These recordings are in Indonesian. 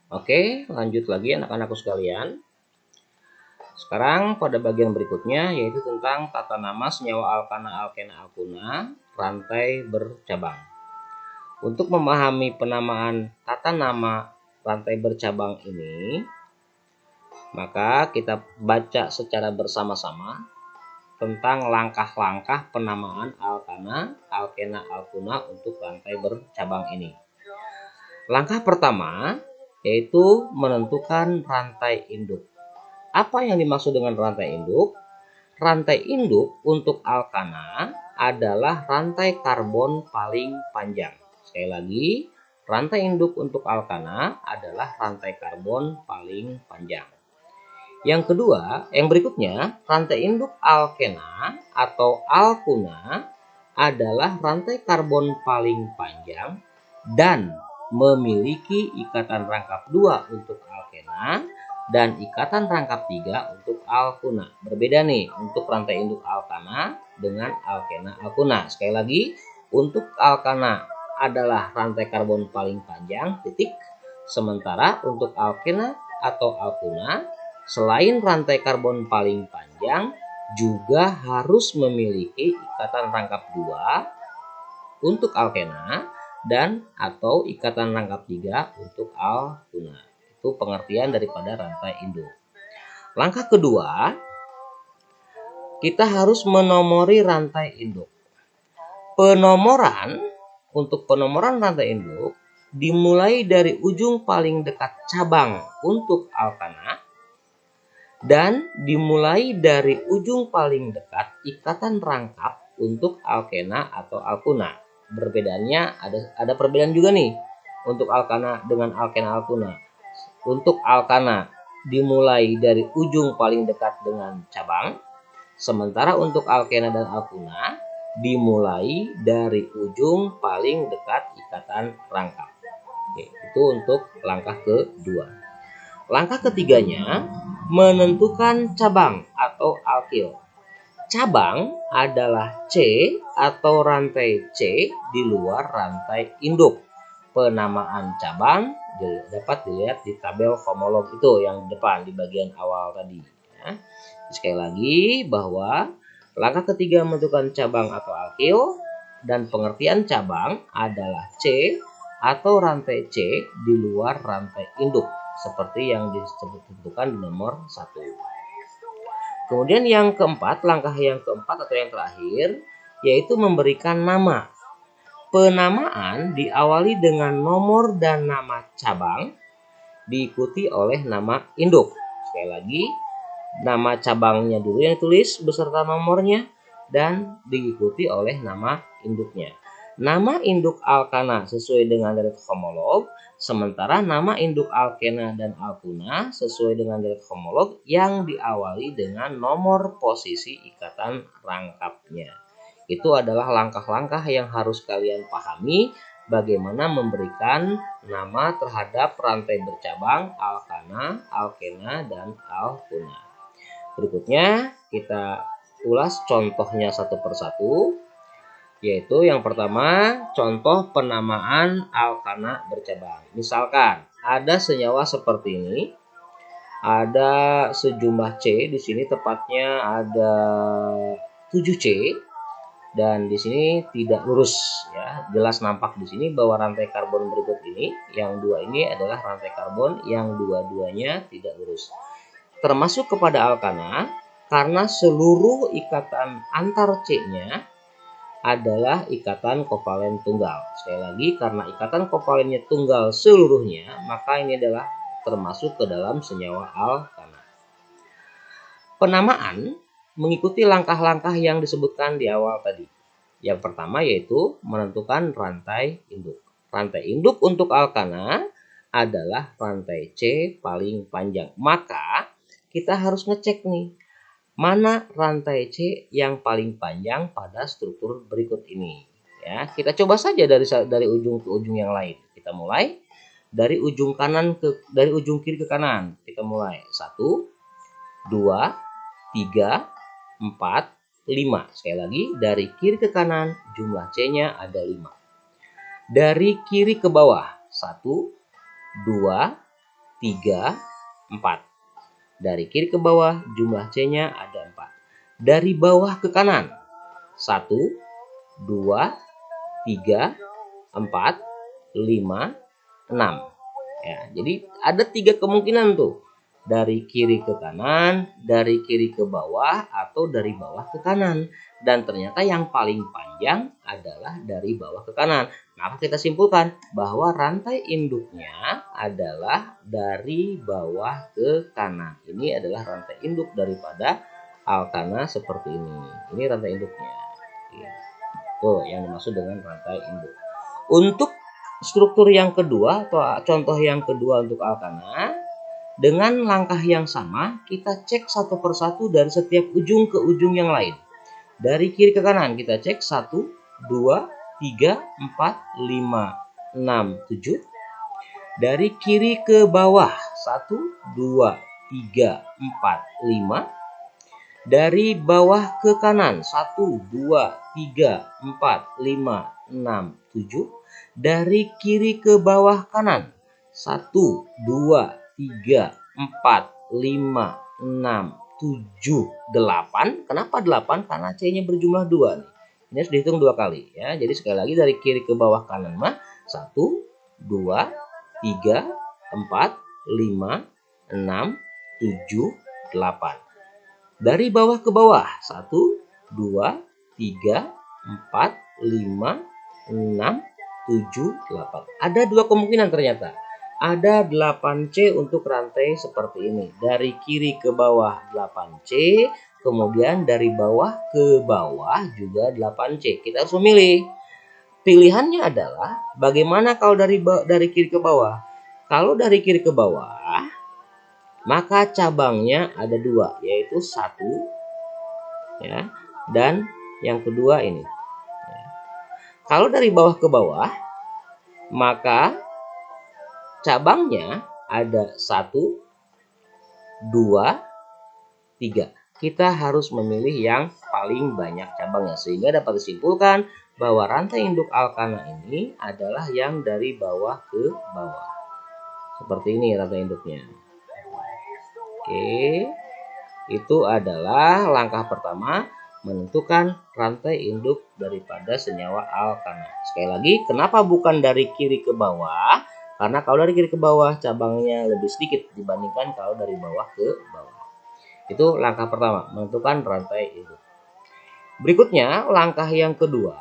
Oke, lanjut lagi anak-anakku sekalian. Sekarang pada bagian berikutnya yaitu tentang tata nama senyawa alkana, alkena, alkuna, rantai bercabang. Untuk memahami penamaan tata nama rantai bercabang ini, maka kita baca secara bersama-sama tentang langkah-langkah penamaan alkana, alkena, alkuna untuk rantai bercabang ini. Langkah pertama yaitu menentukan rantai induk. Apa yang dimaksud dengan rantai induk? Rantai induk untuk alkana adalah rantai karbon paling panjang. Sekali lagi, rantai induk untuk alkana adalah rantai karbon paling panjang. Yang kedua, yang berikutnya, rantai induk alkena atau alkuna adalah rantai karbon paling panjang dan memiliki ikatan rangkap 2 untuk alkena dan ikatan rangkap 3 untuk alkuna. Berbeda nih untuk rantai induk alkana dengan alkena alkuna. Sekali lagi, untuk alkana adalah rantai karbon paling panjang, titik. Sementara untuk alkena atau alkuna, selain rantai karbon paling panjang, juga harus memiliki ikatan rangkap 2 untuk alkena dan atau ikatan rangkap 3 untuk alkuna. Itu pengertian daripada rantai induk. Langkah kedua, kita harus menomori rantai induk. Untuk penomoran rantai induk dimulai dari ujung paling dekat cabang untuk alkana dan dimulai dari ujung paling dekat ikatan rangkap untuk alkena atau alkuna. Perbedaannya ada perbedaan juga nih untuk alkana dengan alkena alkuna. Untuk alkana dimulai dari ujung paling dekat dengan cabang, sementara untuk alkena dan alkuna dimulai dari ujung paling dekat ikatan rangkap. Oke, itu untuk langkah kedua. Langkah ketiganya, menentukan cabang atau alkil. Cabang adalah C atau rantai C di luar rantai induk. Penamaan cabang dapat dilihat di tabel homolog itu yang depan di bagian awal tadi. Ya. Sekali lagi bahwa langkah ketiga menentukan cabang atau alkil dan pengertian cabang adalah C atau rantai C di luar rantai induk seperti yang ditentukan di nomor 1. Kemudian yang keempat, langkah yang keempat atau yang terakhir, yaitu memberikan nama. Penamaan diawali dengan nomor dan nama cabang, diikuti oleh nama induk. Sekali lagi, nama cabangnya dulu yang ditulis beserta nomornya, dan diikuti oleh nama induknya. Nama induk alkana sesuai dengan deret homolog, sementara nama induk alkena dan alkuna sesuai dengan deret homolog yang diawali dengan nomor posisi ikatan rangkapnya. Itu adalah langkah-langkah yang harus kalian pahami bagaimana memberikan nama terhadap rantai bercabang alkana, alkena, dan alkuna. Berikutnya kita ulas contohnya satu persatu. Yaitu yang pertama, contoh penamaan alkana bercabang. Misalkan ada senyawa seperti ini, ada sejumlah C di sini, tepatnya ada 7C, dan di sini tidak lurus ya. Jelas nampak di sini bahwa rantai karbon berikut ini, yang dua ini adalah rantai karbon yang dua-duanya tidak lurus. Termasuk kepada alkana karena seluruh ikatan antar C-nya adalah ikatan kovalen tunggal. Sekali lagi, karena ikatan kovalennya tunggal seluruhnya, maka ini adalah termasuk ke dalam senyawa alkana. Penamaan mengikuti langkah-langkah yang disebutkan di awal tadi. Yang pertama yaitu menentukan rantai induk. Rantai induk untuk alkana adalah rantai C paling panjang. Maka kita harus ngecek nih, mana rantai C yang paling panjang pada struktur berikut ini. Ya, kita coba saja dari ujung ke ujung yang lain. Kita mulai dari ujung kiri ke kanan. Kita mulai 1, 2, 3, 4, 5. Sekali lagi, dari kiri ke kanan jumlah C-nya ada 5. Dari kiri ke bawah 1, 2, 3, 4. Dari kiri ke bawah jumlah C-nya ada 4. Dari bawah ke kanan 1, 2, 3, 4, 5, 6. Ya, jadi ada 3 kemungkinan tuh. Dari kiri ke kanan, dari kiri ke bawah, atau dari bawah ke kanan. Dan ternyata yang paling panjang adalah dari bawah ke kanan. Maka kita simpulkan bahwa rantai induknya adalah dari bawah ke kanan. Ini adalah rantai induk daripada alkana seperti ini. Ini rantai induknya. Tuh yang dimaksud dengan rantai induk. Untuk struktur yang kedua atau contoh yang kedua untuk alkana, dengan langkah yang sama kita cek satu persatu dari setiap ujung ke ujung yang lain. Dari kiri ke kanan kita cek 1, 2, 3, 4, 5, 6, 7. Dari kiri ke bawah 1, 2, 3, 4, 5. Dari bawah ke kanan 1, 2, 3, 4, 5, 6, 7. Dari kiri ke bawah kanan 1, 2, 3, 4, 5, 6, 7, 8. Kenapa 8? Karena C-nya berjumlah 2 nih. Ini harus dihitung 2 kali ya. Jadi sekali lagi dari kiri ke bawah kanan mah 1, 2, 3, 4, 5, 6, 7, 8. Dari bawah ke bawah 1, 2, 3, 4, 5, 6, 7, 8. Ada 2 kemungkinan ternyata. Ada 8C untuk rantai seperti ini. Dari kiri ke bawah 8C, kemudian dari bawah ke bawah juga 8C. Kita harus memilih. Pilihannya adalah bagaimana kalau dari kiri ke bawah. Kalau dari kiri ke bawah, maka cabangnya ada 2, yaitu 1 ya, dan yang kedua ini. Kalau dari bawah ke bawah, maka cabangnya ada 1, 2, 3. Kita harus memilih yang paling banyak cabangnya sehingga dapat disimpulkan bahwa rantai induk alkana ini adalah yang dari bawah ke bawah. Seperti ini rantai induknya. Oke. Itu adalah langkah pertama menentukan rantai induk daripada senyawa alkana. Sekali lagi, kenapa bukan dari kiri ke bawah? Karena kalau dari kiri ke bawah cabangnya lebih sedikit dibandingkan kalau dari bawah ke bawah. Itu langkah pertama, menentukan rantai induk. Berikutnya, langkah yang kedua,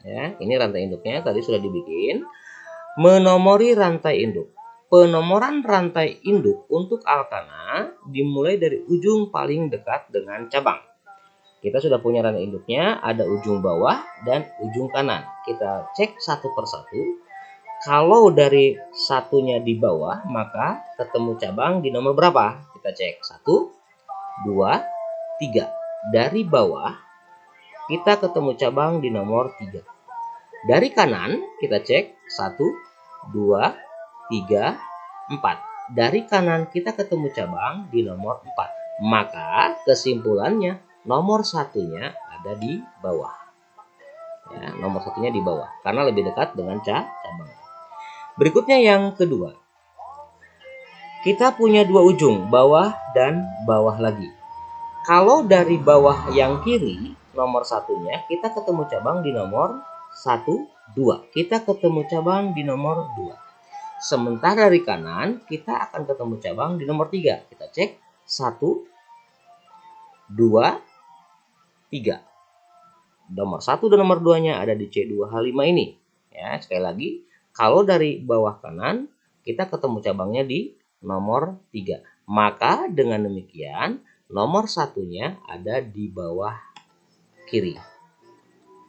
ya, ini rantai induknya tadi sudah dibikin. Menomori rantai induk. Penomoran rantai induk untuk alkana dimulai dari ujung paling dekat dengan cabang. Kita sudah punya rantai induknya, ada ujung bawah dan ujung kanan. Kita cek satu persatu. Kalau dari satunya di bawah, maka ketemu cabang di nomor berapa? Kita cek 1, 2, 3. Dari bawah, kita ketemu cabang di nomor 3. Dari kanan, kita cek 1, 2, 3, 4. Dari kanan, kita ketemu cabang di nomor 4. Maka kesimpulannya, nomor satunya ada di bawah. Ya, nomor satunya di bawah, karena lebih dekat dengan cabang. Berikutnya yang kedua. Kita punya 2 ujung, bawah dan bawah lagi. Kalau dari bawah yang kiri, nomor satunya, kita ketemu cabang di nomor 1, 2. Kita ketemu cabang di nomor 2. Sementara dari kanan, kita akan ketemu cabang di nomor 3. Kita cek 1, 2, 3. Nomor 1 dan nomor 2-nya ada di C2H5 ini. Ya, sekali lagi, kalau dari bawah kanan, kita ketemu cabangnya di nomor 3. Maka dengan demikian, nomor satunya ada di bawah kiri.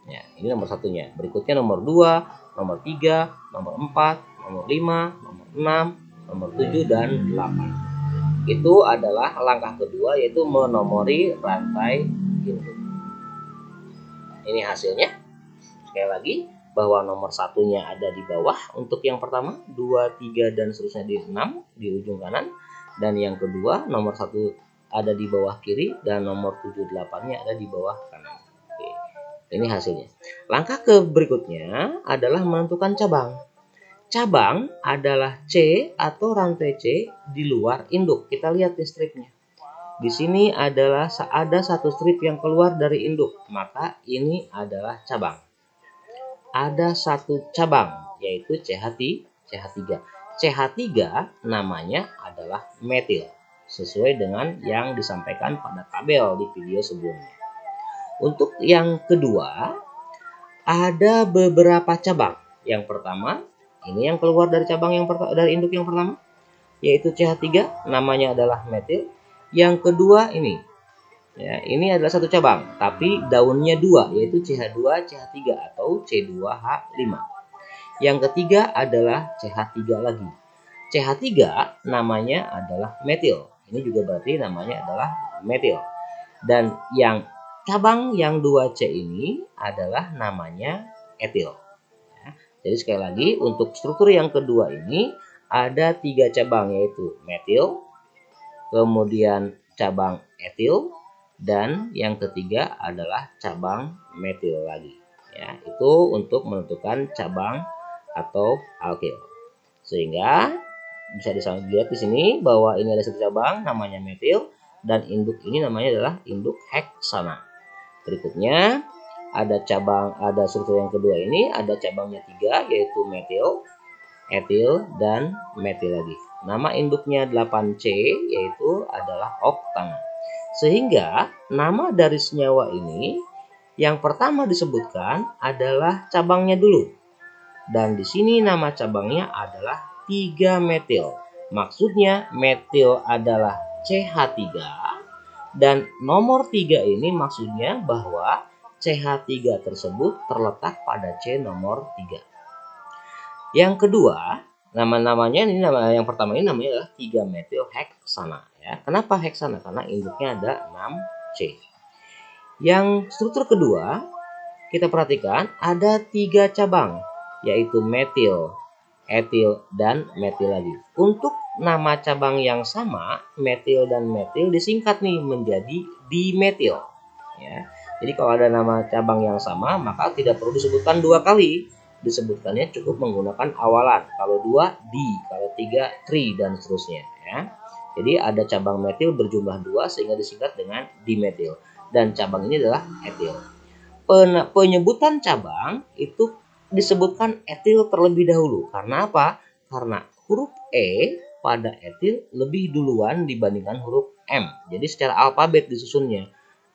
Ya, ini nomor satunya. Berikutnya nomor 2, nomor 3, nomor 4, nomor 5, nomor 6, nomor 7, dan 8. Itu adalah langkah kedua, yaitu menomori rantai induk. Ini hasilnya. Sekali lagi, bahwa nomor satunya ada di bawah untuk yang pertama, 2, 3, dan seterusnya di 6 di ujung kanan. Dan yang kedua, nomor 1 ada di bawah kiri dan nomor 7, 8-nya ada di bawah kanan. Oke. Ini hasilnya. Langkah ke berikutnya adalah menentukan cabang. cabang adalah C atau rantai C di luar induk. Kita lihat di stripnya. Di sini ada satu strip yang keluar dari induk, maka ini adalah cabang. Ada satu cabang, yaitu CH3. CH3 namanya adalah metil, sesuai dengan yang disampaikan pada tabel di video sebelumnya. Untuk yang kedua, ada beberapa cabang. Yang pertama, ini yang keluar dari cabang dari induk yang pertama, yaitu CH3, namanya adalah metil. Yang kedua ini, ya, ini adalah satu cabang, tapi daunnya dua, yaitu CH2, CH3 atau C2H5. Yang ketiga adalah CH3 lagi. CH3 namanya adalah metil. Ini juga berarti namanya adalah metil. Dan yang cabang yang 2C ini adalah namanya etil. Jadi sekali lagi, untuk struktur yang kedua ini ada 3 cabang, yaitu metil, kemudian cabang etil, dan yang ketiga adalah cabang metil lagi. Ya, itu untuk menentukan cabang atau alkil. Sehingga bisa dilihat di sini bahwa ini ada satu cabang namanya metil, dan induk ini namanya adalah induk heksana. Berikutnya ada struktur yang kedua ini, ada cabangnya 3, yaitu metil, etil, dan metil lagi. Nama induknya 8C, yaitu adalah oktana. Sehingga nama dari senyawa ini yang pertama disebutkan adalah cabangnya dulu. Dan di sini nama cabangnya adalah 3-metil. Maksudnya metil adalah CH3, dan nomor 3 ini maksudnya bahwa CH3 tersebut terletak pada C nomor 3. Yang kedua, nama-namanya ini yang pertama ini namanya adalah 3-metil heksana, ya. Kenapa heksana? Karena induknya ada 6C. Yang struktur kedua, kita perhatikan ada 3 cabang, yaitu metil, etil, dan metil lagi. Untuk nama cabang yang sama, metil dan metil disingkat nih menjadi dimetil, ya. Jadi kalau ada nama cabang yang sama, maka tidak perlu disebutkan 2 kali. Disebutkannya cukup menggunakan awalan. Kalau 2, di. Kalau 3, tri, dan seterusnya, ya. Jadi ada cabang metil berjumlah 2 sehingga disingkat dengan dimetil. Dan cabang ini adalah etil. Penyebutan cabang itu disebutkan etil terlebih dahulu. Karena apa? Karena huruf E pada etil lebih duluan dibandingkan huruf M. Jadi secara alfabet disusunnya.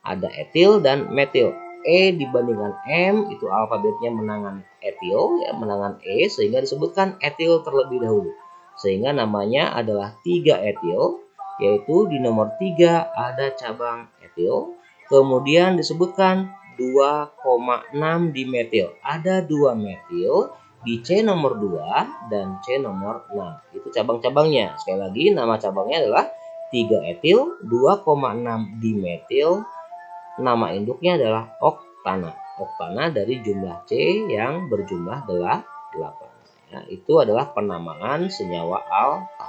Ada etil dan metil. E dibandingkan M itu alfabetnya menangan etil, ya, menangan E, sehingga disebutkan etil terlebih dahulu. Sehingga namanya adalah 3-etil, yaitu di nomor 3 ada cabang etil. Kemudian disebutkan 2,6 dimetil. Ada 2 metil di C nomor 2 dan C nomor 6. Itu cabang-cabangnya. Sekali lagi, nama cabangnya adalah 3-etil, 2,6 dimetil. Nama induknya adalah oktana. Oktana dari jumlah C yang berjumlah 8. Ya, itu adalah penamaan senyawa alkana.